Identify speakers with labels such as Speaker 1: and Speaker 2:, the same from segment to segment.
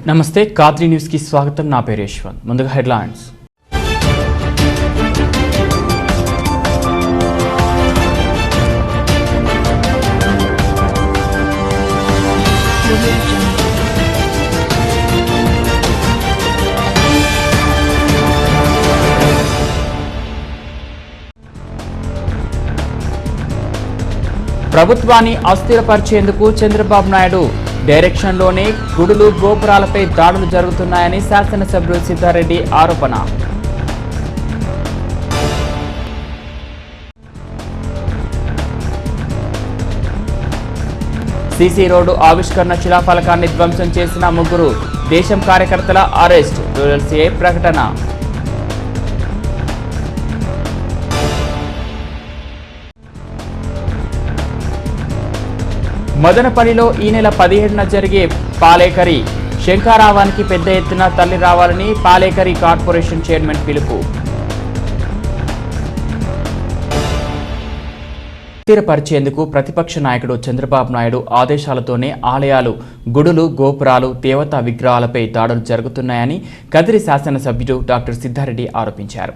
Speaker 1: నమస్తే కాద్రి న్యూస్ కి స్వాగతం. నా పేరు యశ్వంత్. ముందుగా హెడ్లైన్స్. ప్రభుత్వాన్ని అస్థిరపరిచేందుకు చంద్రబాబు నాయుడు డైరెక్షన్లోనే గుడులు గోపురాలపై దాడులు జరుగుతున్నాయని శాసనసభ్యుడు సిద్ధారెడ్డి ఆరోపణ. సీసీ రోడ్డు ఆవిష్కరణ శిలాఫలకాన్ని ధ్వంసం చేసిన 3 దేశం కార్యకర్తల అరెస్ట్. రూరల్ సీఐ ప్రకటన. మదనపల్లిలో ఈ నెల 17న జరిగే పాలేకరి శంఖారావానికి పెద్ద ఎత్తున తరలి రావాలని పాలేకరి కార్పొరేషన్ చైర్మన్ పిలుపు. స్థిరపరిచేందుకు ప్రతిపక్ష నాయకుడు చంద్రబాబు నాయుడు ఆదేశాలతోనే ఆలయాలు, గుడులు, గోపురాలు, దేవతా విగ్రహాలపై దాడులు జరుగుతున్నాయని కదిరి శాసనసభ్యుడు డాక్టర్ సిద్ధారెడ్డి ఆరోపించారు.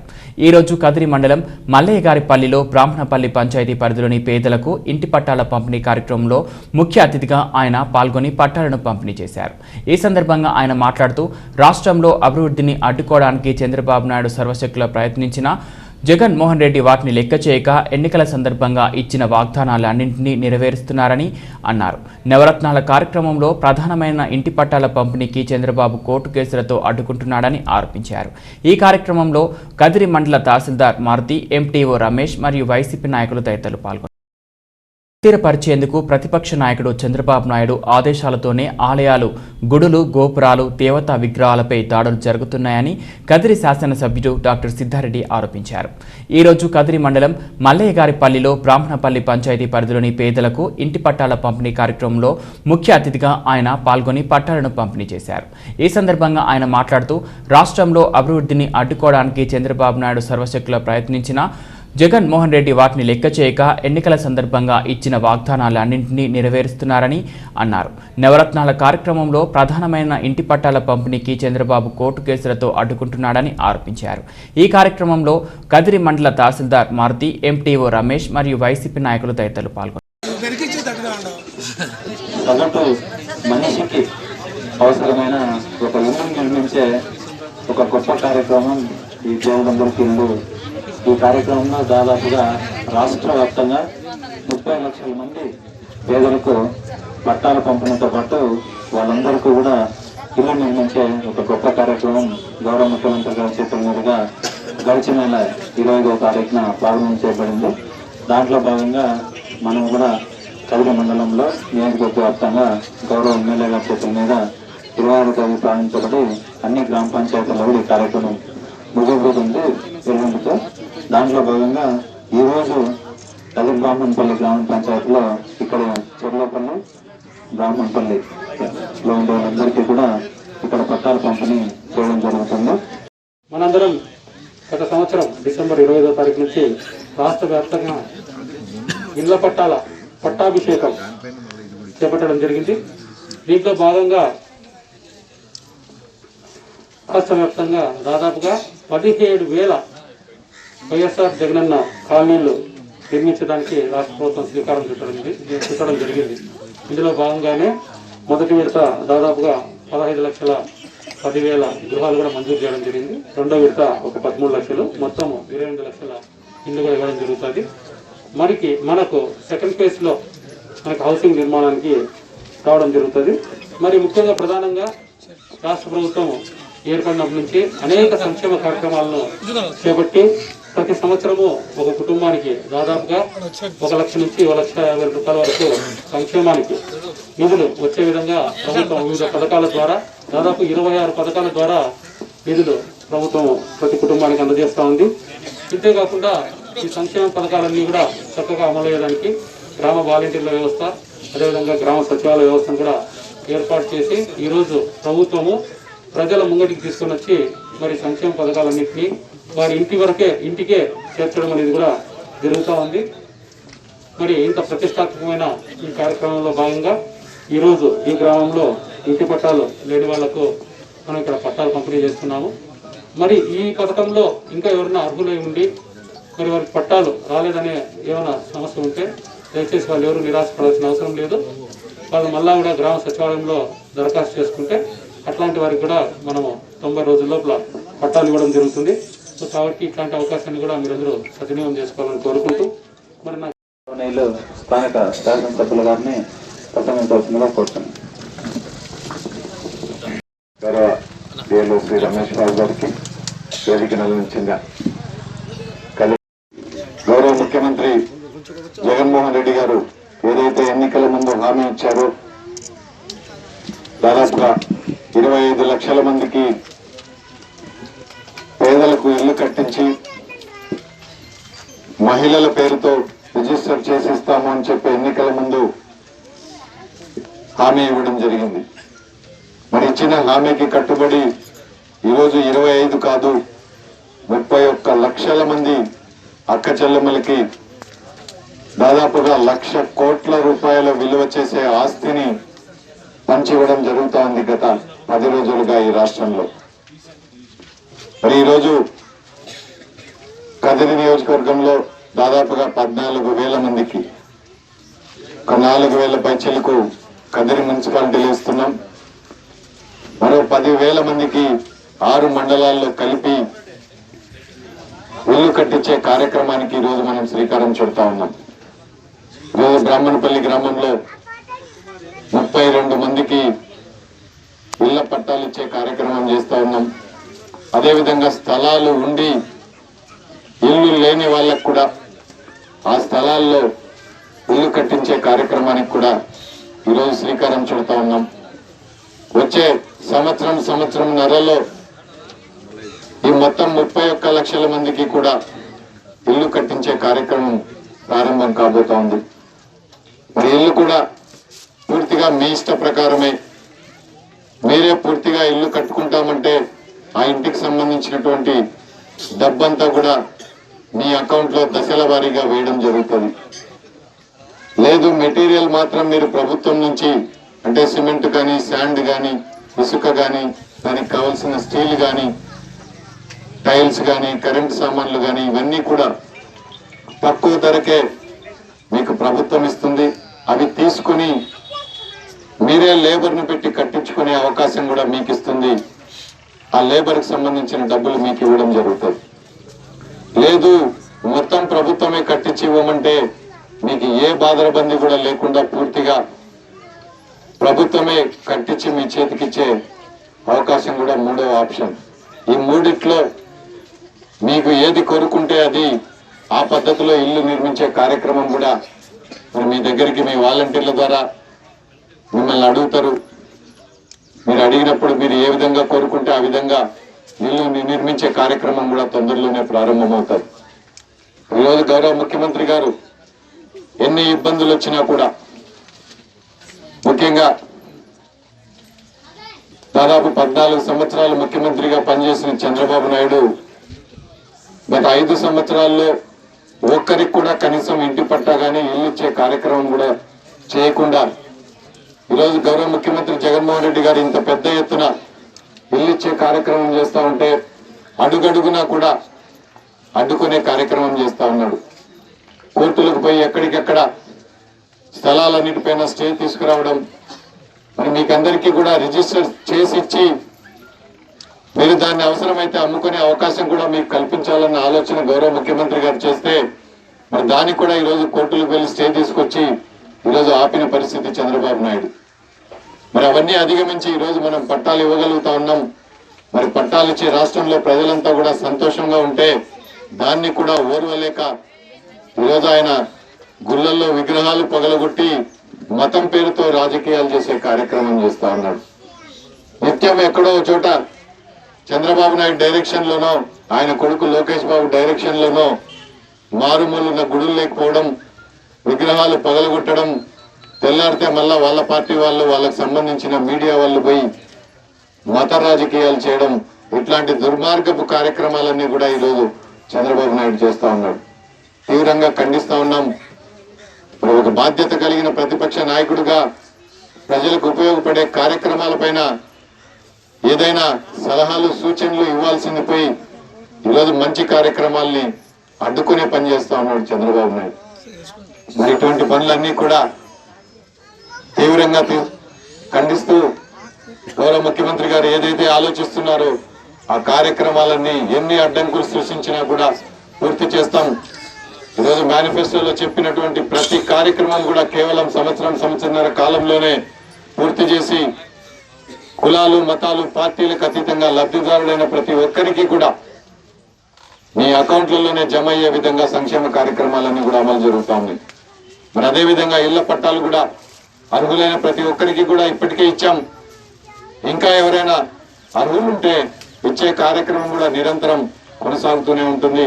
Speaker 1: ఈరోజు కదిరి మండలం మల్లయ్యగారిపల్లిలో బ్రాహ్మణపల్లి పంచాయతీ పరిధిలోని పేదలకు ఇంటి పట్టాల పంపిణీ కార్యక్రమంలో ముఖ్య అతిథిగా ఆయన పాల్గొని పట్టాలను పంపిణీ చేశారు. ఈ సందర్భంగా ఆయన మాట్లాడుతూ రాష్ట్రంలో అభివృద్ధిని అడ్డుకోవడానికి చంద్రబాబు నాయుడు సర్వశక్తులా ప్రయత్నించినా జగన్మోహన్ రెడ్డి వాటిని లెక్క చేయక ఎన్నికల సందర్భంగా ఇచ్చిన వాగ్దానాలన్నింటినీ నెరవేరుస్తున్నారని అన్నారు. నవరత్నాల కార్యక్రమంలో ప్రధానమైన ఇంటి పట్టాల పంపిణీకి చంద్రబాబు కోర్టు కేసులతో అడ్డుకుంటున్నాడని ఆరోపించారు. ఈ కార్యక్రమంలో కదిరి మండల తహసీల్దార్ మారుతి, ఎంటీఓ రమేష్ మరియు వైసీపీ నాయకులు తదితరులు పాల్గొన్నారు. స్థిరపరిచేందుకు ప్రతిపక్ష నాయకుడు చంద్రబాబు నాయుడు ఆదేశాలతోనే ఆలయాలు, గుడులు, గోపురాలు, దేవతా విగ్రహాలపై దాడులు జరుగుతున్నాయని కదిరి శాసనసభ్యుడు డాక్టర్ సిద్ధారెడ్డి ఆరోపించారు. ఈరోజు కదిరి మండలం మల్లయ్యగారిపల్లిలో బ్రాహ్మణపల్లి పంచాయతీ పరిధిలోని పేదలకు ఇంటి పట్టాల పంపిణీ కార్యక్రమంలో ముఖ్య అతిథిగా ఆయన పాల్గొని పట్టాలను పంపిణీ చేశారు. ఈ సందర్భంగా ఆయన మాట్లాడుతూ రాష్ట్రంలో అభివృద్ధిని అడ్డుకోవడానికి చంద్రబాబు నాయుడు సర్వశక్తులా ప్రయత్నించినా జగన్మోహన్ రెడ్డి వాటిని లెక్క చేయక ఎన్నికల సందర్భంగా ఇచ్చిన వాగ్దానాలన్నింటినీ నెరవేరుస్తున్నారని అన్నారు. నవరత్నాల కార్యక్రమంలో ప్రధానమైన ఇంటి పట్టాల పంపిణీకి చంద్రబాబు కోర్టు కేసులతో అడ్డుకుంటున్నాడని ఆరోపించారు. ఈ కార్యక్రమంలో కదిరి మండల తహసీల్దార్ మారుతి, ఎంటీఓ రమేష్ మరియు వైసీపీ నాయకులు తదితరులు పాల్గొన్నారు.
Speaker 2: అవసరమైన ఒక ఇల్లు నిర్మించే ఒక గొప్ప కార్యక్రమం ఈ దేవుడందరికీ ఇల్లు. ఈ కార్యక్రమంలో దాదాపుగా రాష్ట్ర వ్యాప్తంగా 30 లక్షల మంది పేదలకు పట్టాల పంపిణీతో పాటు వాళ్ళందరికీ కూడా ఇల్లు నిర్మించే ఒక గొప్ప కార్యక్రమం గౌరవ ముఖ్యమంత్రి గారి చేతుల మీదుగా గడిచిన నెల 25వ తారీఖున ప్రారంభం చేయబడింది. దాంట్లో భాగంగా మనం కూడా కదిరి మండలంలో నియోజకవర్గ వ్యాప్తంగా గౌరవ ఎమ్మెల్యే గారి చేతుల మీద 26వ తేదీ ప్రారంభించబడి అన్ని గ్రామ పంచాయతీల్లో ఈ కార్యక్రమం ముగిపోతుంది ఎల్లుండితో. దాంట్లో భాగంగా ఈరోజు కదిరి బ్రాహ్మణపల్లి గ్రామ పంచాయతీలో ఇక్కడ చెర్లపల్లి, బ్రాహ్మణపల్లిలో ఉండే వాళ్ళందరికీ కూడా ఇక్కడ పట్టాల పంపిణీ చేయడం జరుగుతుంది.
Speaker 3: మనందరం గత సంవత్సరం డిసెంబర్ 25వ తారీఖు నుంచి రాష్ట్ర వ్యాప్తంగా ఇళ్ల పట్టాభిషేకం చేపట్టడం జరిగింది. దీంట్లో భాగంగా రాష్ట్ర వ్యాప్తంగా దాదాపుగా 17,000 వైఎస్ఆర్ జగనన్న కాలనీలు నిర్మించడానికి రాష్ట్ర ప్రభుత్వం శ్రీకారం చుట్టడం జరిగింది. ఇందులో భాగంగానే మొదటి విడత దాదాపుగా 15,10,000 గృహాలు కూడా మంజూరు చేయడం జరిగింది. రెండో విడత ఒక 13 లక్షలు, మొత్తం 22 లక్షల ఇల్లు కూడా ఇవ్వడం జరుగుతుంది. మనకు సెకండ్ ఫేజ్ లో మనకు హౌసింగ్ నిర్మాణానికి రావడం జరుగుతుంది. మరి ముఖ్యంగా ప్రధానంగా రాష్ట్ర ప్రభుత్వం ఏర్పడినప్పటి నుంచి అనేక సంక్షేమ కార్యక్రమాలను చేపట్టి ప్రతి సంవత్సరము ఒక కుటుంబానికి దాదాపుగా 1 లక్ష నుంచి 1,50,000 రూపాయల వరకు సంక్షేమానికి నిధులు వచ్చే విధంగా ప్రభుత్వం వివిధ పథకాల ద్వారా దాదాపు 26 పథకాల ద్వారా నిధులు ప్రభుత్వం ప్రతి కుటుంబానికి అందజేస్తూ ఉంది. ఇంతేకాకుండా ఈ సంక్షేమ పథకాలన్నీ కూడా చక్కగా అమలయ్యేదానికి గ్రామ వాలంటీర్ల వ్యవస్థ, అదేవిధంగా గ్రామ సచివాలయ వ్యవస్థను కూడా ఏర్పాటు చేసి ఈరోజు ప్రభుత్వము ప్రజల ముంగటికి తీసుకొని వచ్చి మరి సంక్షేమ పథకాలన్నింటినీ వారి ఇంటికే చేర్చడం అనేది కూడా జరుగుతూ ఉంది. మరి ఇంత ప్రతిష్టాత్మకమైన ఈ కార్యక్రమంలో భాగంగా ఈరోజు ఈ గ్రామంలో ఇంటి పట్టాలు లేని వాళ్లకు మనం ఇక్కడ పట్టాలు పంపిణీ చేస్తున్నాము. మరి ఈ పథకంలో ఇంకా ఎవరైనా అర్హులై ఉండి మరి వారికి పట్టాలు రాలేదనే ఏమైనా సమస్య ఉంటే దయచేసి వాళ్ళు ఎవరు నిరాశపడాల్సిన అవసరం లేదు. వాళ్ళు మళ్ళా కూడా గ్రామ సచివాలయంలో దరఖాస్తు చేసుకుంటే అట్లాంటి వారికి కూడా మనము 90 రోజుల లోపల పట్టాలు ఇవ్వడం జరుగుతుంది. సో కాబట్టి ఇట్లాంటి అవకాశాన్ని కూడా మీరందరూ సద్వినియోగం చేసుకోవాలని కోరుకుంటూ మరి నాకు
Speaker 2: స్థానిక శాసనసభ్యుల గారిని ప్రసంగించవలసిందిగా కోరుతున్నాను. గౌరవ డిఎల్ఓ శ్రీ రమేష్ బాబు గారికి వేదిక నిర్వహించింది. గౌరవ ముఖ్యమంత్రి జగన్మోహన్ రెడ్డి గారు ఏదైతే ఎన్నికల ముందు హామీ ఇచ్చారో దాదాపుగా 25 లక్షల మందికి పేదలకు ఇల్లు కట్టించి మహిళల పేరుతో రిజిస్టర్ చేసిస్తాము అని చెప్పి ఎన్నికల ముందు హామీ ఇవ్వడం జరిగింది. మరి ఇచ్చిన హామీకి కట్టుబడి ఈరోజు 25 కాదు 31 లక్షల మంది అక్క చెల్లెమ్మలకి దాదాపుగా 1,00,000 కోట్ల రూపాయల విలువ చేసే ఆస్తిని పంచివ్వడం జరుగుతోంది గత 10 రోజులుగా ఈ రాష్ట్రంలో. మరి ఈరోజు కదిరి నియోజకవర్గంలో దాదాపుగా 14,000 మందికి 4,000 పైచలకు కదిరి మున్సిపాలిటీలు ఇస్తున్నాం. మరో 10,000 మందికి 6 మండలాల్లో కలిపి ఇల్లు కట్టించే కార్యక్రమానికి ఈరోజు మనం శ్రీకారం చుడతా ఉన్నాం. ఈరోజు బ్రాహ్మణపల్లి గ్రామంలో 32 మందికి ఇళ్ల పట్టాలు ఇచ్చే కార్యక్రమం చేస్తా ఉన్నాం. అదేవిధంగా స్థలాలు ఉండి ఇల్లు లేని వాళ్ళకు కూడా ఆ స్థలాల్లో ఇల్లు కట్టించే కార్యక్రమానికి కూడా ఈరోజు శ్రీకారం చుడతా ఉన్నాం. వచ్చే సంవత్సరంన్నరలో ఈ మొత్తం 31 లక్షల మందికి కూడా ఇల్లు కట్టించే కార్యక్రమం ప్రారంభం కాబోతా ఉంది. మరి ఇల్లు కూడా పూర్తిగా మీ ఇష్ట ప్రకారమే, మీరే పూర్తిగా ఇల్లు కట్టుకుంటామంటే ఆ ఇంటికి సంబంధించినటువంటి డబ్బంతా కూడా మీ అకౌంట్లో దశల వారీగా వేయడం జరుగుతుంది. లేదు మెటీరియల్ మాత్రం మీరు ప్రభుత్వం నుంచి అంటే సిమెంట్ కానీ శాండ్ కానీ ఇసుక కానీ దానికి కావాల్సిన స్టీల్ కానీ టైల్స్ కానీ కరెంట్ సామాన్లు కానీ ఇవన్నీ కూడా తక్కువ ధరకే మీకు ప్రభుత్వం ఇస్తుంది. అవి తీసుకుని మీరే లేబర్ను పెట్టి కట్టించుకునే అవకాశం కూడా మీకు ఇస్తుంది. ఆ లేబర్కి సంబంధించిన డబ్బులు మీకు ఇవ్వడం జరుగుతుంది. లేదు మొత్తం ప్రభుత్వమే కట్టించి ఇవ్వమంటే మీకు ఏ బాధరబంది కూడా లేకుండా పూర్తిగా ప్రభుత్వమే కట్టించి మీ చేతికిచ్చే అవకాశం కూడా 3వ ఆప్షన్. ఈ మూడిట్లో మీకు ఏది కోరుకుంటే అది ఆ పద్ధతిలో ఇల్లు నిర్మించే కార్యక్రమం కూడా మరి మీ దగ్గరికి మీ వాలంటీర్ల ద్వారా మిమ్మల్ని అడుగుతారు. మీరు అడిగినప్పుడు మీరు ఏ విధంగా కోరుకుంటే ఆ విధంగా ఇల్లు నిర్మించే కార్యక్రమం కూడా తొందరలోనే ప్రారంభమవుతుంది. ఈరోజు గౌరవ ముఖ్యమంత్రి గారు ఎన్ని ఇబ్బందులు వచ్చినా కూడా, ముఖ్యంగా దాదాపు 14 సంవత్సరాలు ముఖ్యమంత్రిగా పనిచేసిన చంద్రబాబు నాయుడు గత 5 సంవత్సరాల్లో ఒక్కరికి కూడా కనీసం ఇంటి పట్టా కానీ ఇల్లు ఇచ్చే కార్యక్రమం కూడా చేయకుండా ఈరోజు గౌరవ ముఖ్యమంత్రి జగన్మోహన్ రెడ్డి గారు ఇంత పెద్ద ఎత్తున ఇల్లు ఇచ్చే కార్యక్రమం చేస్తా ఉంటే అడుగడుగునా కూడా అడ్డుకునే కార్యక్రమం చేస్తా ఉన్నాడు. కోర్టులకు పోయి ఎక్కడికెక్కడ స్థలాలన్నిటిపైన స్టే తీసుకురావడం, మరి మీకందరికీ కూడా రిజిస్టర్ చేసి ఇచ్చి మీరు దాన్ని అవసరమైతే అమ్ముకునే అవకాశం కూడా మీకు కల్పించాలన్న ఆలోచన గౌరవ ముఖ్యమంత్రి గారు చేస్తే మరి దానికి కూడా ఈరోజు కోర్టులకు వెళ్ళి స్టే తీసుకొచ్చి ఈరోజు ఆపిన పరిస్థితి చంద్రబాబు నాయుడు. మరి అవన్నీ అధిగమించి ఈరోజు మనం పట్టాలు ఇవ్వగలుగుతా ఉన్నాం. మరి పట్టాలు ఇచ్చి రాష్ట్రంలో ప్రజలంతా కూడా సంతోషంగా ఉంటే దాన్ని కూడా ఓర్వలేక ఈరోజు ఆయన గుళ్ళల్లో విగ్రహాలు పగలగొట్టి మతం పేరుతో రాజకీయాలు చేసే కార్యక్రమం చేస్తా ఉన్నాడు. నిత్యం ఎక్కడో చోట చంద్రబాబు నాయుడు డైరెక్షన్ లోనో ఆయన కొడుకు లోకేష్ బాబు డైరెక్షన్ లోనో మారుమూలున్న గుడులు లేకపోవడం, విగ్రహాలు పగలగొట్టడం, తెల్లారితే మళ్ళా వాళ్ళ పార్టీ వాళ్ళు వాళ్ళకు సంబంధించిన మీడియా వాళ్ళు పోయి మత రాజకీయాలు చేయడం, ఇట్లాంటి దుర్మార్గపు కార్యక్రమాలన్నీ కూడా ఈరోజు చంద్రబాబు నాయుడు చేస్తా ఉన్నాడు. తీవ్రంగా ఖండిస్తా ఉన్నాం. ఒక బాధ్యత కలిగిన ప్రతిపక్ష నాయకుడిగా
Speaker 4: ప్రజలకు ఉపయోగపడే కార్యక్రమాలపైన ఏదైనా సలహాలు సూచనలు ఇవ్వాల్సింది పోయి ఈరోజు మంచి కార్యక్రమాల్ని అడ్డుకునే పని చేస్తా ఉన్నాడు చంద్రబాబు నాయుడు. మరి ఇటువంటి పనులన్నీ కూడా తీవ్రంగా ఖండిస్తూ గౌరవ ముఖ్యమంత్రి గారు ఏదైతే ఆలోచిస్తున్నారో ఆ కార్యక్రమాలన్నీ ఎన్ని అడ్డంకులు సృష్టించినా కూడా పూర్తి చేస్తాం. ఈరోజు మేనిఫెస్టోలో చెప్పినటువంటి ప్రతి కార్యక్రమం కూడా కేవలం సంవత్సరంన్నర కాలంలోనే పూర్తి చేసి కులాలు మతాలు పార్టీలకు అతీతంగా లబ్ధిదారులైన ప్రతి ఒక్కరికి కూడా మీ అకౌంట్లలోనే జమ అయ్యే విధంగా సంక్షేమ కార్యక్రమాలన్నీ కూడా అమలు జరుగుతా ఉంది. మరి అదేవిధంగా ఇళ్ల పట్టాలు కూడా అర్హులైన ప్రతి ఒక్కరికి కూడా ఇప్పటికే ఇచ్చాం. ఇంకా ఎవరైనా అర్హులుంటే ఇచ్చే కార్యక్రమం కూడా నిరంతరం కొనసాగుతూనే ఉంటుంది.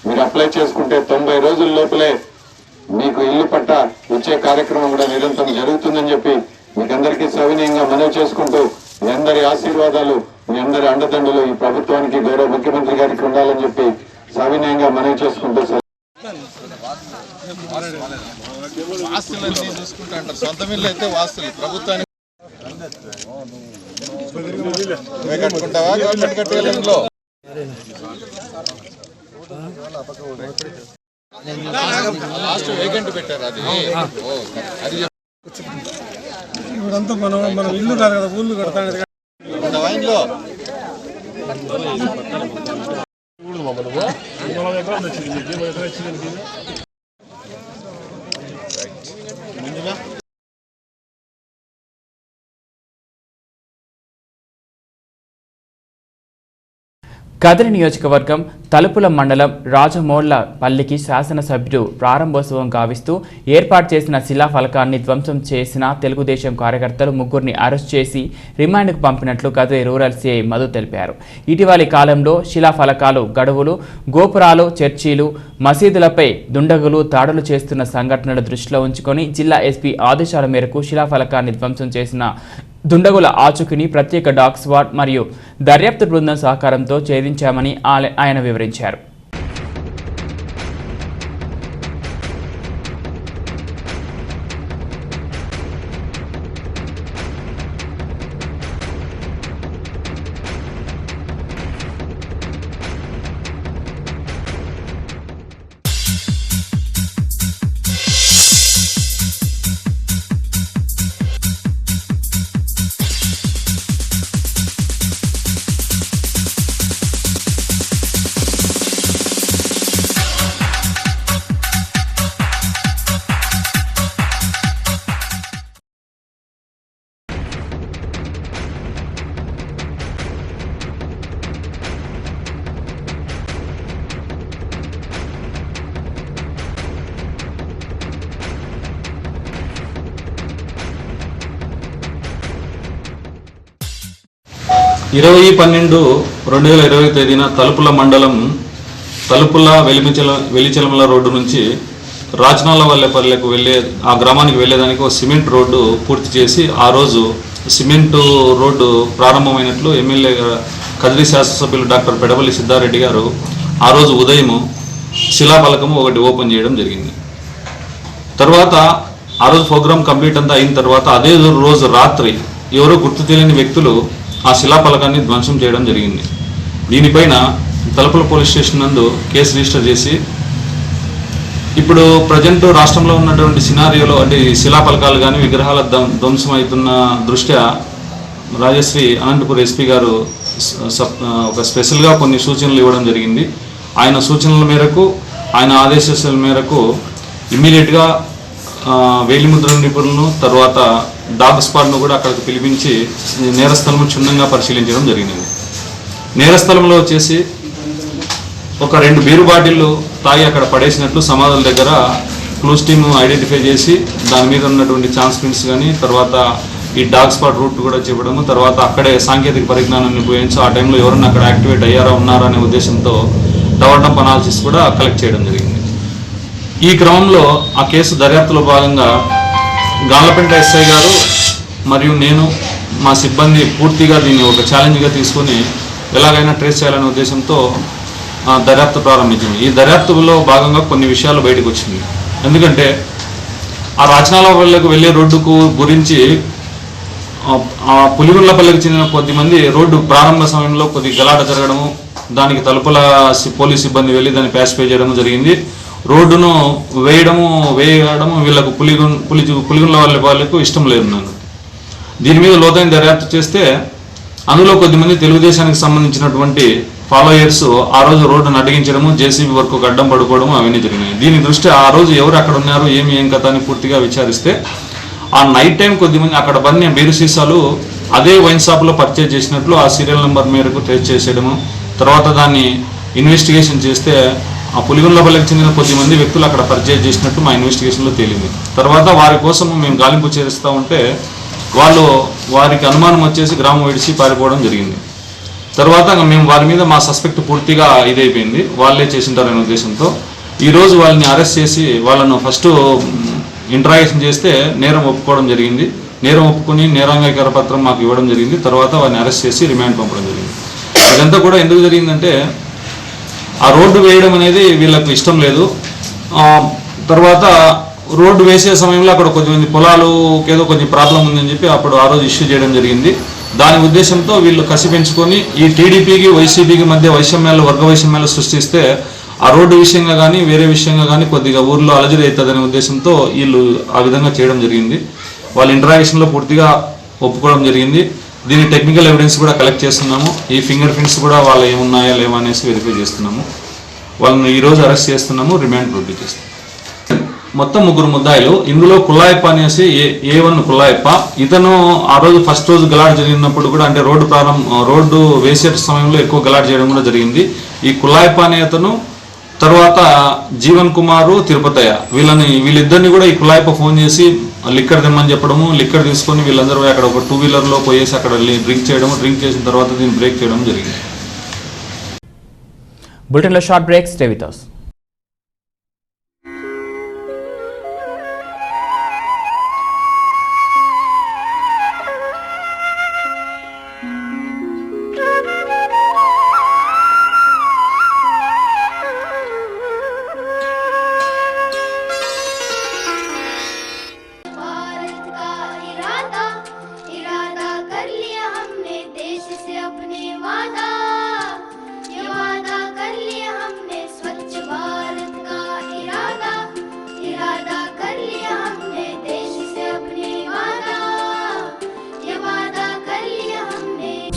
Speaker 4: మీరు అప్లై చేసుకుంటే 90 రోజుల లోపలే మీకు ఇల్లు పట్టా ఇచ్చే కార్యక్రమం కూడా నిరంతరం జరుగుతుందని చెప్పి మీకందరికీ సవినయంగా మనవి చేసుకుంటూ మీ అందరి ఆశీర్వాదాలు మీ అందరి అండదండలు ఈ ప్రభుత్వానికి గౌరవ ముఖ్యమంత్రి గారికి ఉండాలని చెప్పి సవినయంగా మనవి చేసుకుంటూ
Speaker 5: వాస్తులన్నీ చూసుకుంటా అంటారు. సొంత ఇల్లు అయితే వాస్తులు ప్రభుత్వానికి కట్టుకుంటావా గవర్నమెంట్ కట్టేలో లాస్ట్ వేకెంట్ పెట్టారు. అది
Speaker 6: ఇప్పుడంతా మనం ఇల్లు కాదు కదా ఊళ్ళు కడతాడు
Speaker 5: ఇంట్లో
Speaker 1: కదిరి నియోజకవర్గం తలుపుల మండలం రాజమోళ్లపల్లికి శాసనసభ్యుడు ప్రారంభోత్సవం గావిస్తూ ఏర్పాటు చేసిన శిలాఫలకాన్ని ధ్వంసం చేసిన తెలుగుదేశం కార్యకర్తలు 3 అరెస్ట్ చేసి రిమాండ్కు పంపినట్లు కదిరి రూరల్ సిఐ మధు తెలిపారు. ఇటీవలి కాలంలో శిలాఫలకాలు, గడువులు, గోపురాలు, చర్చీలు, మసీదులపై దుండగులు దాడులు చేస్తున్న సంఘటనలు దృష్టిలో ఉంచుకొని జిల్లా ఎస్పీ ఆదేశాల మేరకు శిలాఫలకాన్ని ధ్వంసం చేసిన దుండగుల ఆచూకీని ప్రత్యేక డాగ్ స్క్వాడ్ మరియు దర్యాప్తు బృందం సహకారంతో ఛేదించామని ఆయన వివరించారు.
Speaker 7: ఇరవై 12/2020 తేదీన తలుపుల మండలం తలుపుల వెలిచలమల రోడ్డు నుంచి రాజనాలవల్లెపల్లెకు వెళ్ళే ఆ గ్రామానికి వెళ్ళేదానికి ఒక సిమెంట్ రోడ్డు పూర్తి చేసి ఆ రోజు సిమెంట్ రోడ్డు ప్రారంభమైనట్లు ఎమ్మెల్యే కదిరి శాసనసభ్యులు డాక్టర్ పెడవల్లి సిద్ధారెడ్డి గారు ఆ రోజు ఉదయం శిలాఫలకము ఒకటి ఓపెన్ చేయడం జరిగింది. తర్వాత ఆ రోజు ప్రోగ్రామ్ కంప్లీట్ అంతా అయిన తర్వాత అదే రోజు రాత్రి ఎవరో గుర్తు తెలియని వ్యక్తులు ఆ శిలాఫలకాన్ని ధ్వంసం చేయడం జరిగింది. దీనిపైన తలుపుల పోలీస్ స్టేషన్ నందు కేసు రిజిస్టర్ చేసి ఇప్పుడు ప్రజెంట్ రాష్ట్రంలో ఉన్నటువంటి సినారియోలో అంటే శిలాఫలకాలు కానీ విగ్రహాల ధ్వంసం అవుతున్న దృష్ట్యా రాజశ్రీ అనంతపూర్ ఎస్పీ గారు ఒక స్పెషల్గా కొన్ని సూచనలు ఇవ్వడం జరిగింది. ఆయన సూచనల మేరకు ఆయన ఆదేశాల మేరకు ఇమ్మీడియట్గా వేలిముద్ర నిపుణులను తర్వాత డాగ్ స్క్వాడ్ను కూడా అక్కడికి పిలిపించి నేరస్థలము క్షుణ్ణంగా పరిశీలించడం జరిగింది. నేరస్థలంలో వచ్చేసి ఒక 2 బీరు బాటిళ్ళు తాగి అక్కడ పడేసినట్లు సమాధుల దగ్గర క్లూస్ టీమ్ ఐడెంటిఫై చేసి దాని మీద ఉన్నటువంటి ఛాన్స్ ప్రింట్స్ కానీ తర్వాత ఈ డాగ్ స్పాట్ రూట్ కూడా చెప్పడము తర్వాత అక్కడే సాంకేతిక పరిజ్ఞానాన్ని ఉపయోగించి ఆ టైంలో ఎవరన్నా అక్కడ యాక్టివేట్ అయ్యారా ఉన్నారా అనే ఉద్దేశంతో టవర్ డంప్ అనాలిసిస్ కూడా కలెక్ట్ చేయడం జరిగింది. ఈ క్రమంలో ఆ కేసు దర్యాప్తులో భాగంగా గాలపెంట ఎస్ఐ గారు మరియు నేను మా సిబ్బంది పూర్తిగా దీన్ని ఒక ఛాలెంజ్గా తీసుకొని ఎలాగైనా ట్రేస్ చేయాలనే ఉద్దేశంతో దర్యాప్తు ప్రారంభించింది. ఈ దర్యాప్తులో భాగంగా కొన్ని విషయాలు బయటకు వచ్చింది. ఎందుకంటే ఆ రాజనాల వాళ్ళకు వెళ్ళే రోడ్డుకు గురించి ఆ పులిగుండ్లపల్లికి చెందిన కొద్దిమంది రోడ్డు ప్రారంభ సమయంలో కొద్ది గలాట జరగడము, దానికి తలుపుల పోలీస్ సిబ్బంది వెళ్ళి దాన్ని ప్యాసిఫై చేయడం జరిగింది. రోడ్డును వేయడము వీళ్ళకు పులిగుండ్ల వాళ్ళకు ఇష్టం లేదు. నన్ను దీని మీద లోతైన దర్యాప్తు చేస్తే అందులో కొద్దిమంది తెలుగుదేశానికి సంబంధించినటువంటి ఫాలోయర్స్ ఆ రోజు రోడ్డును అడ్డగించడము, జేసీబీ వర్క్ అడ్డం పడుకోవడము అవన్నీ జరిగినాయి. దీని దృష్ట్యా ఆ రోజు ఎవరు అక్కడ ఉన్నారు, ఏం కథ అని పూర్తిగా విచారిస్తే ఆ నైట్ టైం కొద్దిమంది అక్కడ బన్నీ బీరు సీసాలు అదే వైన్ షాప్లో పర్చేజ్ చేసినట్లు ఆ సీరియల్ నెంబర్ మేరకు ట్రేస్ చేసేయడము, తర్వాత దాన్ని ఇన్వెస్టిగేషన్ చేస్తే ఆ పులిగుండ్లపల్లికి చెందిన కొద్దిమంది వ్యక్తులు అక్కడ పర్చేజ్ చేసినట్టు మా ఇన్వెస్టిగేషన్లో తేలింది. తర్వాత వారి కోసం మేము గాలింపు చేస్తూ ఉంటే వారికి అనుమానం వచ్చేసి గ్రామం విడిచి పారిపోవడం జరిగింది. తర్వాత మేము వారి మీద మా సస్పెక్ట్ పూర్తిగా ఇదైపోయింది, వాళ్ళే చేసింటారనే ఉద్దేశంతో ఈరోజు వాళ్ళని అరెస్ట్ చేసి వాళ్ళను ఫస్ట్ ఇంట్రాగేషన్ చేస్తే నేరం ఒప్పుకోవడం జరిగింది. నేరం ఒప్పుకొని నేరాంగీకార పత్రం మాకు ఇవ్వడం జరిగింది. తర్వాత వారిని అరెస్ట్ చేసి రిమాండ్ పంపడం జరిగింది. ఇదంతా కూడా ఎందుకు జరిగిందంటే ఆ రోడ్డు వేయడం అనేది వీళ్ళకు ఇష్టం లేదు. తర్వాత రోడ్డు వేసే సమయంలో అక్కడ కొద్దిమంది పొలాలకు ఏదో కొంచెం ప్రాబ్లం ఉందని చెప్పి అప్పుడు ఆ రోజు ఇష్యూ చేయడం జరిగింది. దాని ఉద్దేశంతో వీళ్ళు కసి పెంచుకొని ఈ టీడీపీకి వైసీపీకి మధ్య వర్గ వైషమ్యాలు సృష్టిస్తే ఆ రోడ్డు విషయంగా కానీ వేరే విషయంగా కానీ కొద్దిగా ఊర్లో అలజడి అవుతుందనే ఉద్దేశంతో వీళ్ళు ఆ విధంగా చేయడం జరిగింది. వాళ్ళ ఇంటరాక్షన్లో పూర్తిగా ఒప్పుకోవడం జరిగింది. దీని టెక్నికల్ ఎవిడెన్స్ కూడా కలెక్ట్ చేస్తున్నాము. ఈ ఫింగర్ ప్రింట్స్ కూడా వాళ్ళు ఏమున్నాయా లేవా అనేసి వెరిఫై చేస్తున్నాము. వాళ్ళని ఈరోజు అరెస్ట్ చేస్తున్నాము, రిమాండ్ ప్రొడ్యూస్ చేస్తున్నాము. మొత్తం 3 ముద్దాయిలు. ఇందులో కుల్లాయప్ప అనేసి A1 కుల్లాయప్ప, ఇతను ఆ రోజు ఫస్ట్ రోజు గలాట్ జరిగినప్పుడు కూడా అంటే రోడ్డు వేసే సమయంలో ఎక్కువ గలాట్ చేయడం కూడా జరిగింది. ఈ కుల్లాయప్ప అనే అతను తర్వాత జీవన్ కుమారు, తిరుపతయ్య వీళ్ళిద్దరిని కూడా ఈ కుల్లాయప్ప ఫోన్ చేసి లిక్కర్ తెమ్మని చెప్పడము, లిక్కర్ తీసుకొని వీళ్ళందరూ అక్కడ ఒక 2-వీలర్లో పోయేసి అక్కడ డ్రింక్ చేయడము, డ్రింక్ చేసిన తర్వాత దీన్ని బ్రేక్ చేయడం జరిగింది.
Speaker 1: బులెటిన్లో short break, stay with us.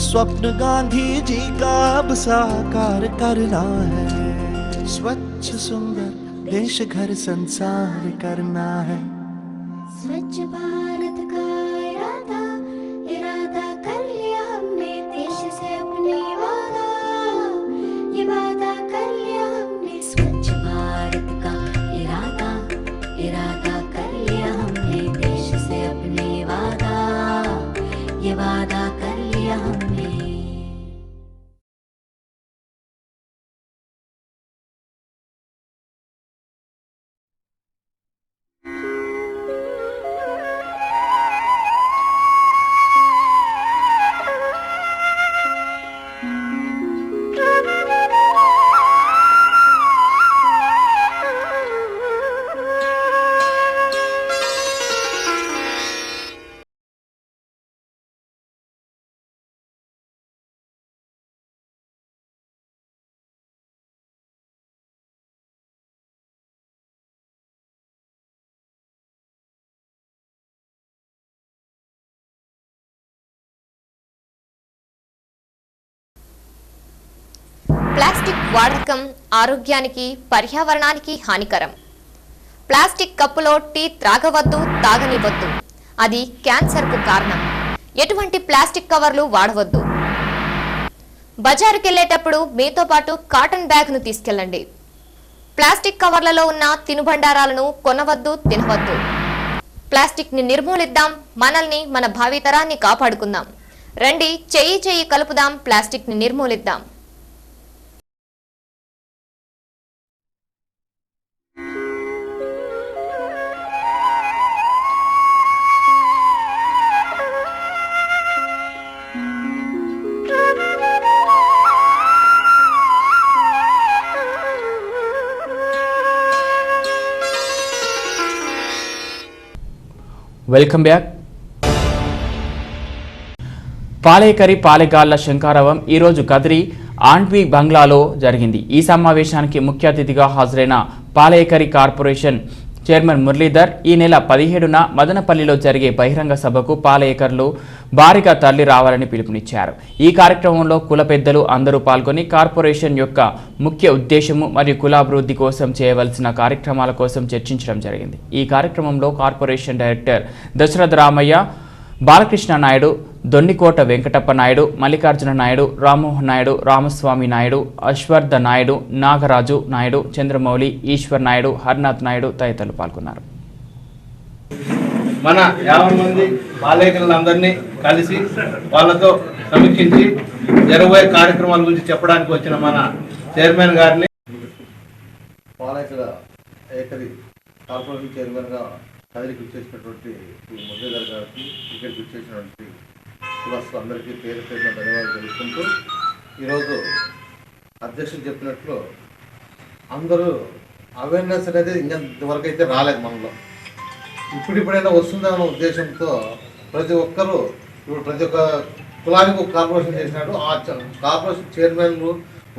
Speaker 8: स्वप्न गांधी जी का अब साकार करना है, स्वच्छ सुंदर देश घर संसार करना है।
Speaker 9: स्वच्छ भारत का इरादा कर लिया हमने, देश से अपने वादा, ये वादा कर लिया हमने। स्वच्छ भारत का इरादा कर लिया हमने, देश से अपने वादा, ये वादा कर लिया हमने।
Speaker 10: ప్లాస్టిక్ వాడకం ఆరోగ్యానికి పర్యావరణానికి హానికరం. ప్లాస్టిక్ కప్పులో టీ త్రాగవద్దు, తాగనివద్దు, అది క్యాన్సర్కు కారణం. ఎటువంటి ప్లాస్టిక్ కవర్లు వాడవద్దు. బజారుకి వెళ్ళేటప్పుడు మీతో పాటు కాటన్ బ్యాగ్ను తీసుకెళ్ళండి. ప్లాస్టిక్ కవర్లలో ఉన్న తినుబండారాలను కొనవద్దు, తినవద్దు. ప్లాస్టిక్ని నిర్మూలిద్దాం, మనల్ని మన భావితరాన్ని కాపాడుకుందాం. రండి, చెయ్యి కలుపుదాం, ప్లాస్టిక్ని నిర్మూలిద్దాం.
Speaker 1: Welcome back. పాలేకరి పాలెగాళ్ల శంకారవం ఈరోజు కదిరి ఆండ్వి బంగ్లాలో జరిగింది. ఈ సమావేశానికి ముఖ్య అతిథిగా హాజరైన పాలేకరి కార్పొరేషన్ చైర్మన్ మురళీధర్ ఈ నెల 17న మదనపల్లిలో జరిగే బహిరంగ సభకు పాలేకర్లు భారీగా తరలి రావాలని పిలుపునిచ్చారు. ఈ కార్యక్రమంలో కుల పెద్దలు అందరూ పాల్గొని కార్పొరేషన్ యొక్క ముఖ్య ఉద్దేశము మరియు కులాభివృద్ధి కోసం చేయవలసిన కార్యక్రమాల కోసం చర్చించడం జరిగింది. ఈ కార్యక్రమంలో కార్పొరేషన్ డైరెక్టర్ దశరథ రామయ్య, బాలకృష్ణ నాయుడు, దొన్నికోట వెంకటప్ప నాయుడు, మల్లికార్జున నాయుడు, రామ్మోహన్ నాయుడు, రామస్వామి నాయుడు, అశ్వర్ధ నాయుడు, నాగరాజు నాయుడు, చంద్రమౌళి, ఈశ్వర్ నాయుడు, హర్నాథ్ నాయుడు తదితరులు పాల్గొన్నారు.
Speaker 11: మన 50 మంది పాలేకరులందరినీ కలిసి వాళ్ళతో సమీక్షించి జరగబోయే కార్యక్రమాల గురించి చెప్పడానికి వచ్చిన మన చైర్మన్ గారిని పాలేకర ఏకరి కార్పొరేషన్ చైర్మన్గా కదిరికి ఇచ్చేసినటువంటి మురళీధర్ గారికి, ఇక్కడికి ఇచ్చేసినటువంటి కులస్తులు అందరికీ పేరు పేరున ధన్యవాదాలు తెలుపుకుంటూ, ఈరోజు అధ్యక్షులు చెప్పినట్లు అందరూ అవేర్నెస్ అనేది ఇంకా ఇంతవరకు అయితే రాలేదు మనలో. ఇప్పుడైనా వస్తుందన్న ఉద్దేశంతో ప్రతి ఒక్కరూ ఇప్పుడు ప్రతి ఒక్క కులానికి ఒక కార్పొరేషన్ చేసినాడు. ఆ కార్పొరేషన్ చైర్మన్లు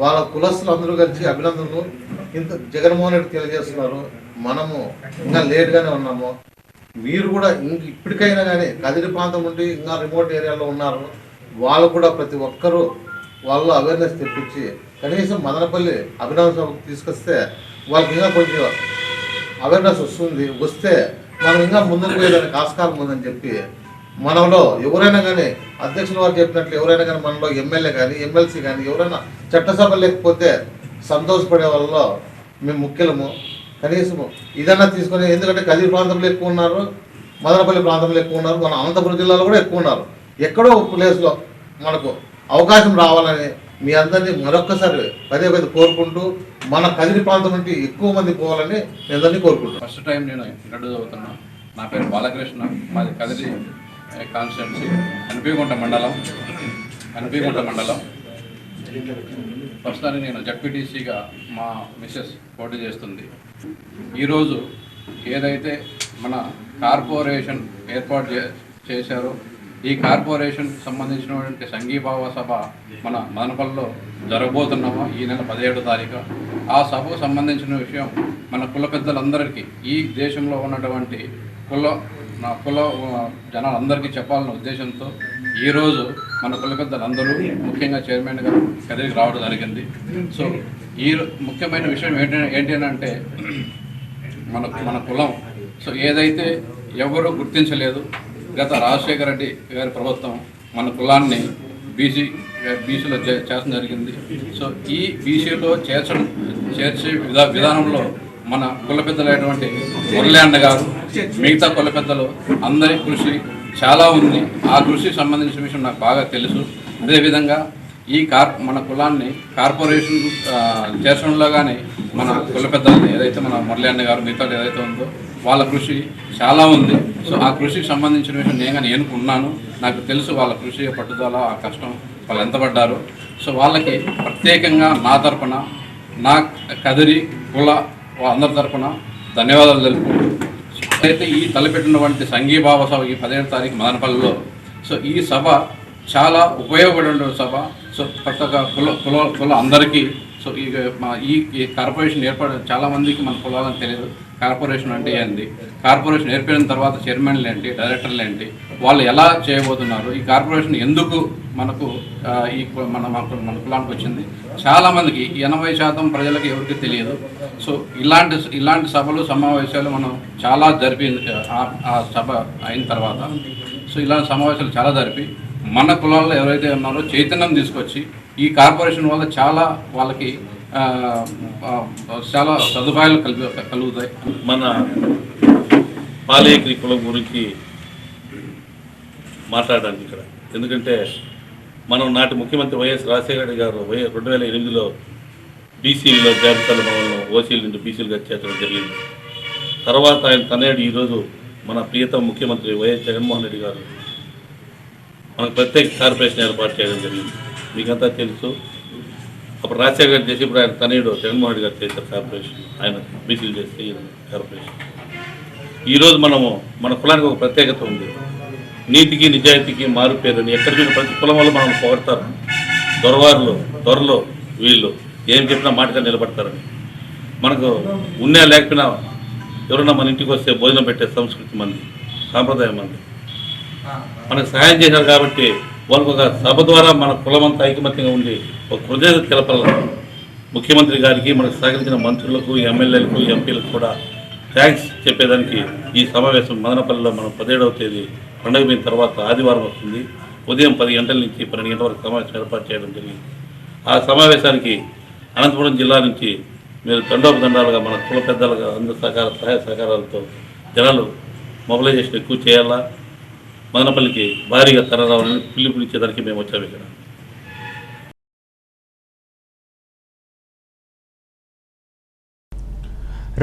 Speaker 11: వాళ్ళ కులస్తులు అందరూ కలిసి అభినందనలు ఇంత జగన్మోహన్ రెడ్డి తెలియజేస్తున్నారు. మనము ఇంకా లేట్గానే ఉన్నాము. మీరు కూడా ఇప్పటికైనా కానీ కదిరి ప్రాంతం నుండి ఇంకా రిమోట్ ఏరియాలో ఉన్నారు, వాళ్ళు కూడా ప్రతి ఒక్కరూ వాళ్ళు అవేర్నెస్ తెప్పించి కనీసం మదనపల్లి అభినందన సభకు తీసుకొస్తే వాళ్ళకి ఇంకా కొంచెం అవేర్నెస్ వస్తే మనం ఇంకా ముందుకు పోయేదానికి ఆస్కారం ఉందని చెప్పి మనలో ఎవరైనా కానీ అధ్యక్షుల వారు చెప్పినట్లు ఎవరైనా కానీ మనలో ఎమ్మెల్యే కానీ ఎమ్మెల్సీ కానీ ఎవరైనా చట్టసభ లేకపోతే సంతోషపడే వాళ్ళలో మేము ముఖ్యులము. కనీసము ఇదన్నా తీసుకొని, ఎందుకంటే కదిరి ప్రాంతంలో ఎక్కువ ఉన్నారు, మదనపల్లి ప్రాంతంలో ఎక్కువ ఉన్నారు, మన అనంతపురం జిల్లాలో కూడా ఎక్కువ ఉన్నారు. ఎక్కడో ఒక ప్లేస్లో మనకు అవకాశం రావాలని మీ అందరినీ మరొక్కసారి పదే కోరుకుంటూ మన కదిరి ప్రాంతం నుండి ఎక్కువ మంది పోవాలని మీ అందరినీ కోరుకుంటున్నాను.
Speaker 12: ఫస్ట్ టైం నేను ఇంట్రడ్యూస్ అవుతున్నా. నా పేరు బాలకృష్ణ, మాది కదిరి కాన్స్టిట్యున్సీ, అనిపిగుంట మండలం. ప్రస్తుతానికి నేను జడ్పీటీసీగా మా మిస్సెస్ పోటీ చేస్తుంది. ఈరోజు ఏదైతే మన కార్పొరేషన్ ఏర్పాటు చేశారో ఈ కార్పొరేషన్ సంబంధించినటువంటి సంఘీభావ సభ మన మదనపల్లిలో జరగబోతున్నామో ఈ నెల 17వ తారీఖు. ఆ సభకు సంబంధించిన విషయం మన కుల పెద్దలందరికీ, ఈ దేశంలో ఉన్నటువంటి కుల జనాలందరికీ చెప్పాలన్న ఉద్దేశంతో ఈరోజు మన కుల పెద్దలందరూ ముఖ్యంగా చైర్మన్ గారు కదిరికి రావడం జరిగింది. సో ఈ ముఖ్యమైన విషయం ఏంటి అంటే మన కులం సో ఏదైతే ఎవరు గుర్తించలేదు, గత రాజశేఖర రెడ్డి గారి ప్రభుత్వం మన కులాన్ని బీసీలో చేర్చడం జరిగింది. సో ఈ బీసీలో చేర్చే విధానంలో మన కుల పెద్దలైనటువంటి మురళీ అన్న గారు, మిగతా కుల పెద్దలు అందరి కృషి చాలా ఉంది. ఆ కృషికి సంబంధించిన విషయం నాకు బాగా తెలుసు. అదేవిధంగా ఈ మన కులాన్ని కార్పొరేషన్ చేర్చడంలో కానీ మన కుల పెద్దలు ఏదైతే మన మురళీ అన్న గారు మిగతా ఏదైతే ఉందో వాళ్ళ కృషి చాలా ఉంది. సో ఆ కృషికి సంబంధించిన విషయం నేను ఎన్నుకున్నాను. నాకు తెలుసు వాళ్ళ కృషి, పట్టుదల, ఆ కష్టం వాళ్ళు ఎంత పడ్డారు. సో వాళ్ళకి ప్రత్యేకంగా నా తరపున, నా కదిరి కుల అందరి తరపున ధన్యవాదాలు తెలుపుకుంటూ, అయితే ఈ తలపెట్టినటువంటి సంఘీభావ సభ ఈ 17వ తారీఖు మదనపల్లిలో, సో ఈ సభ చాలా ఉపయోగపడే సభ. సో ప్రతి ఒక్క కుల అందరికీ, సో ఈ కార్పొరేషన్ చాలామందికి మన కులాలని తెలియదు. కార్పొరేషన్ అంటే ఏంటి, కార్పొరేషన్ ఏర్పడిన తర్వాత చైర్మన్లు ఏంటి, డైరెక్టర్లు ఏంటి, వాళ్ళు ఎలా చేయబోతున్నారు, ఈ కార్పొరేషన్ ఎందుకు మనకు మన కులానికి వచ్చింది, చాలామందికి 80% ప్రజలకు ఎవరికి తెలియదు. సో ఇలాంటి సభలు సమావేశాలు మనం చాలా జరిపింది. ఆ సభ అయిన తర్వాత సో ఇలాంటి సమావేశాలు చాలా జరిపి మన కులాల్లో ఎవరైతే ఉన్నారో చైతన్యం తీసుకొచ్చి ఈ కార్పొరేషన్ వల్ల చాలా వాళ్ళకి చాలా సదుపాయాలు కలుగుతాయి.
Speaker 13: మన పాలేకరి కులం గురించి మాట్లాడడానికి ఇక్కడ, ఎందుకంటే మనం నాటి ముఖ్యమంత్రి వైఎస్ రాజశేఖర గారు 2008లో బీసీలో జాబితాలో మనల్ని ఓసీల నుంచి బీసీలుగా చేర్చడం జరిగింది. తర్వాత ఆయన తనయుడు ఈరోజు మన ప్రియతమ ముఖ్యమంత్రి వైఎస్ జగన్మోహన్ రెడ్డి గారు మనకు ప్రత్యేక కార్పొరేషన్ ఏర్పాటు చేయడం జరిగింది. మీకంతా తెలుసు. అప్పుడు రాజశేఖర గారు చేసి ఇప్పుడు ఆయన తనయుడు జగన్మోహన్ రెడ్డి గారు చేశారు కార్పొరేషన్, ఆయన బీసీలు చేస్తే కార్పొరేషన్. ఈరోజు మనము మన కులానికి ఒక ప్రత్యేకత ఉంది. నీతికి నిజాయితీకి మారు పేరుని ఎక్కడ చూసిన ప్రతి కులం వల్ల మనం పొగడతారు. దొరలో వీళ్ళు ఏం చెప్పినా మాటగా నిలబడతారని. మనకు ఉన్నా లేకపోయినా ఎవరన్నా మన ఇంటికి వస్తే భోజనం పెట్టే సంస్కృతి మంది, సాంప్రదాయం మంది. మనకు సహాయం చేశారు కాబట్టి వాళ్ళకు ఒక సభ ద్వారా మన కులమంతా ఐకమత్యంగా ఉండి ఒక కృతజ్ఞత తెలపాలి. ముఖ్యమంత్రి గారికి, మనకు సహకరించిన మంత్రులకు, ఎమ్మెల్యేలకు, ఎంపీలకు కూడా థ్యాంక్స్ చెప్పేదానికి ఈ సమావేశం మదనపల్లిలో మనం 17వ తేదీ పండుగ పోయిన తర్వాత ఆదివారం వస్తుంది. ఉదయం 10 గంటల నుంచి 12 గంటల వరకు సమావేశం ఏర్పాటు చేయడం జరిగింది. ఆ సమావేశానికి అనంతపురం జిల్లా నుంచి మీరు దండోపదండాలుగా మన కుల పెద్దలుగా అందరూ సహాయ సహకారాలతో జనాలు మొబిలైజేషన్ ఎక్కువ చేయాలా, మదనపల్లికి భారీగా తరలిరావాలని పిలుపునిచ్చేదానికి మేము వచ్చాము ఇక్కడ.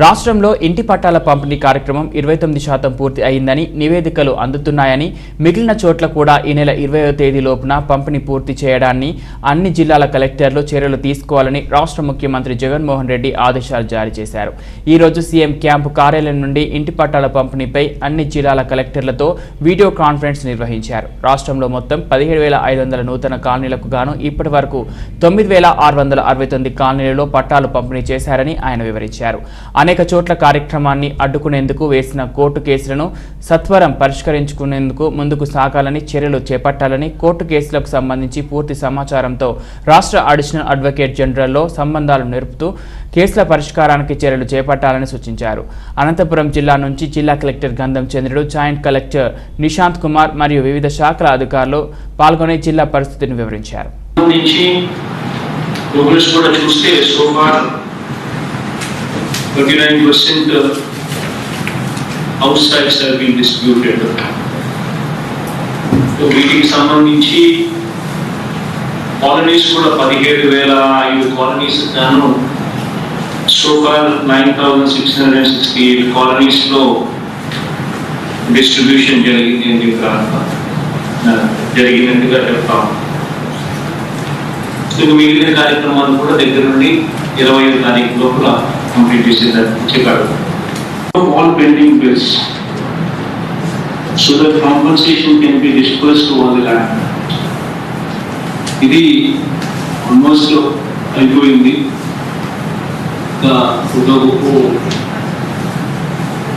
Speaker 1: రాష్ట్రంలో ఇంటి పట్టాల పంపిణీ కార్యక్రమం 29% పూర్తి అయిందని నివేదికలు అందుతున్నాయని, మిగిలిన చోట్ల కూడా ఈ నెల 20వ తేదీలోపున పంపిణీ పూర్తి చేయడాన్ని అన్ని జిల్లాల కలెక్టర్లు చర్యలు తీసుకోవాలని రాష్ట్ర ముఖ్యమంత్రి జగన్మోహన్ రెడ్డి ఆదేశాలు జారీ చేశారు. ఈ రోజు సీఎం క్యాంపు కార్యాలయం నుండి ఇంటి పట్టాల పంపిణీపై అన్ని జిల్లాల కలెక్టర్లతో వీడియో కాన్ఫరెన్స్ నిర్వహించారు. రాష్ట్రంలో మొత్తం 17,500 నూతన కాలనీలకు గాను ఇప్పటి వరకు 9,669 కాలనీలలో పట్టాలు పంపిణీ చేశారని ఆయన వివరించారు. అనేక చోట్ల కార్యక్రమాన్ని అడ్డుకునేందుకు వేసిన కోర్టు కేసులను సత్వరం పరిష్కరించుకునేందుకు ముందుకు సాగాలని, చర్యలు చేపట్టాలని, కోర్టు కేసులకు సంబంధించి పూర్తి సమాచారంతో రాష్ట్ర అడిషనల్ అడ్వకేట్ జనరల్లో సంబంధాలు నేర్పుతూ కేసుల పరిష్కారానికి చర్యలు చేపట్టాలని సూచించారు. అనంతపురం జిల్లా నుంచి జిల్లా collector Gandham Chandrudu, joint collector Nishant Kumar మరియు వివిధ శాఖల అధికారులు పాల్గొని జిల్లా పరిస్థితిని వివరించారు.
Speaker 14: 39% house sites have been disputed. So వీటికి సంబంధించి కాలనీస్ కూడా 17,005 కాలనీస్ గాను సో ఫార్ 9,668 కాలనీస్ లో డిస్ట్రిబ్యూషన్ జరిగినట్టుగా చెప్తాం. సో మిగిలిన కార్యక్రమాలు కూడా దగ్గర నుండి 25వ తారీఖు లోపల కంప్లీట్ చేసేదాన్ని all pending bills so that compensation can be dispersed to all the land. ఇది ఆల్మోస్ట్ అయిపోయింది.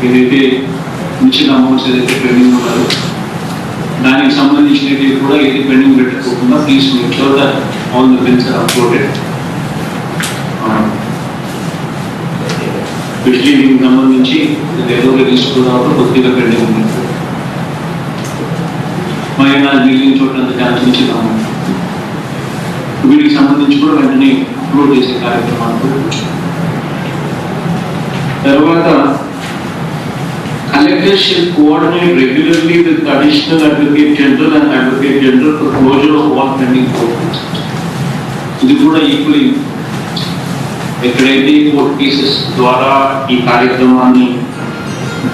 Speaker 14: ఏదైతే మిషన్ అమౌంట్స్ ఏదైతే పెండింగ్ ఉన్నారో దానికి సంబంధించినవి కూడా ఏది పెండింగ్ పెట్టకపోకుండా please make sure that all the bills are uploaded. Specially దీనికి సంబంధించి ఏదో తీసుకున్నప్పుడు కొద్దిగా పెండింగ్ ఉంది. మైనా మిగిలిన చోట్ల ఛాన్స్ ఇచ్చినాము. వీటికి సంబంధించి కూడా వెంటనే అప్లోడ్ చేసే కార్యక్రమాలు. తర్వాత collectors should coordinate regularly with the additional advocate general and advocate general for closure of all pending court. ఇది కూడా ఈక్వల్లీ ఎక్కడైతే కోర్టు కేసెస్ ద్వారా ఈ కార్యక్రమాన్ని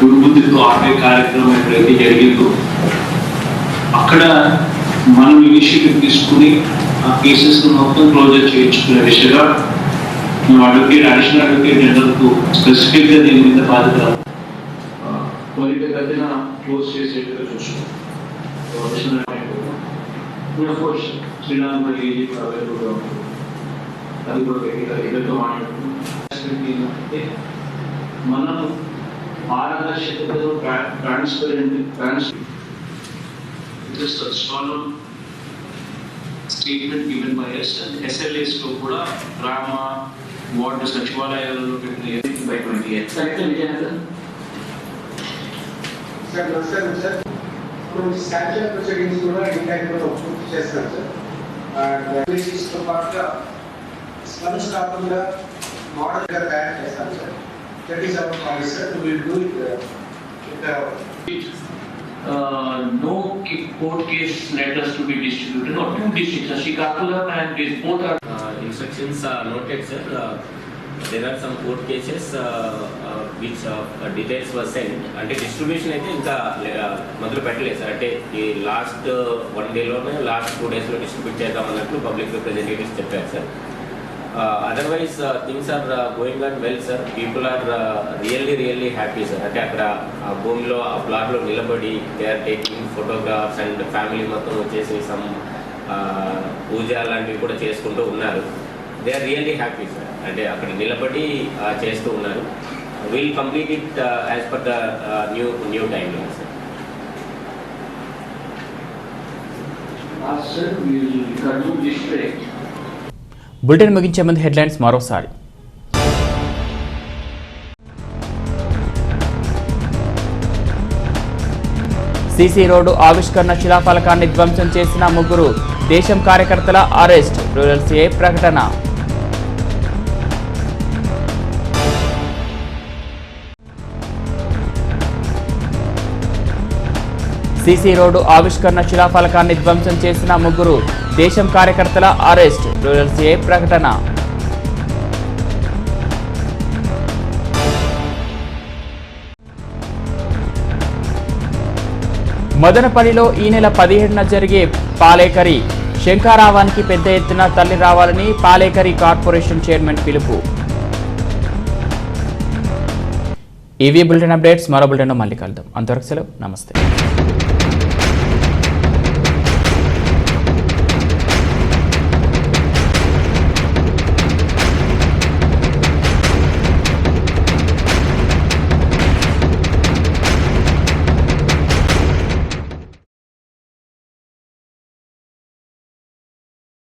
Speaker 14: దుర్బుద్ధితో ఆపే కార్యక్రమం ఎక్కడైతే జరిగిందో అక్కడ మనం ఇనిషియేటివ్ తీసుకుని ఆ కేసెస్ మొత్తం క్లోజర్ చేయించుకునే దిశగా మేము అడిషనల్ అడ్వకేట్ జనరల్కు స్పెసిఫిక్గా దీని మీద బాధ్యత త్వరితగతిన క్లోజ్ చేసేట్టుగా చూసుకుంటాం. శ్రీరామ్ ఏజీ కూడా అవైలబుల్గా ఉంటుంది. అది కూడా ఇద్దరితో మాట్లాడుకుంటే మనం పారదర్శకతలో statement given by S and SLAs లో కూడా గ్రామ వార్డు సచివాలయాలలో పెట్టిన బై 28
Speaker 6: శాంక్షన్ ప్రొసీడింగ్స్ కూడా ఇంటైంలో పూర్తి చేస్తారు సార్. తో పాటుగా స్లమ్స్ కాకుండా మోడల్గా తయారు చేస్తాం sir. That is our policy sir. We will do it.
Speaker 14: No court case letters to be distributed or two districts, Srikakulam and this both are
Speaker 15: instructions are noted, sir. There are some court cases which details were sent. అంటే distribution అయితే ఇంకా మొదలు పెట్టలేదు sir. అంటే ఈ last 1 day లోనే last 2 days లో distribute చేద్దాం అన్నట్లు పబ్లిక్ రిప్రజెంటేటివ్స్ చెప్పారు sir. Otherwise things are going on well sir. People are really happy sir. అంటే అక్కడ ఆ భూమిలో ఆ ప్లాట్లో నిలబడి they are taking photographs and family మొత్తం వచ్చేసి సమ్ పూజ లాంటివి కూడా చేసుకుంటూ ఉన్నారు. They are really happy sir. అంటే అక్కడ నిలబడి చేస్తూ ఉన్నారు. Will complete it as per the new time line sir.
Speaker 1: Bulletin ముగించే ముందు హెడ్లైన్స్ మరోసారి. సీసీ రోడ్డు ఆవిష్కరణ శిలాఫలకాన్ని ధ్వంసం చేసిన 3 దేశం కార్యకర్తల అరెస్ట్. రూరల్ సీఐ ప్రకటన. సీసీ రోడ్డు ఆవిష్కరణ శిలాఫలకాన్ని ధ్వంసం చేసిన 3 దేశం కార్యకర్తల అరెస్ట్. రూరల్ సీఐ ప్రకటన. మదనపల్లిలో ఈ నెల 17న జరిగే పాలేకరి శంఖారావానికి పెద్ద ఎత్తున తల్లి రావాలని పాలేకరి కార్పొరేషన్ చైర్మన్ పిలుపు. ఈవీ బులెటిన్ అప్డేట్స్ మరో బులెటిన్లో మళ్ళీ కలుద్దాం. అంతవరకు సెలవు. నమస్తే.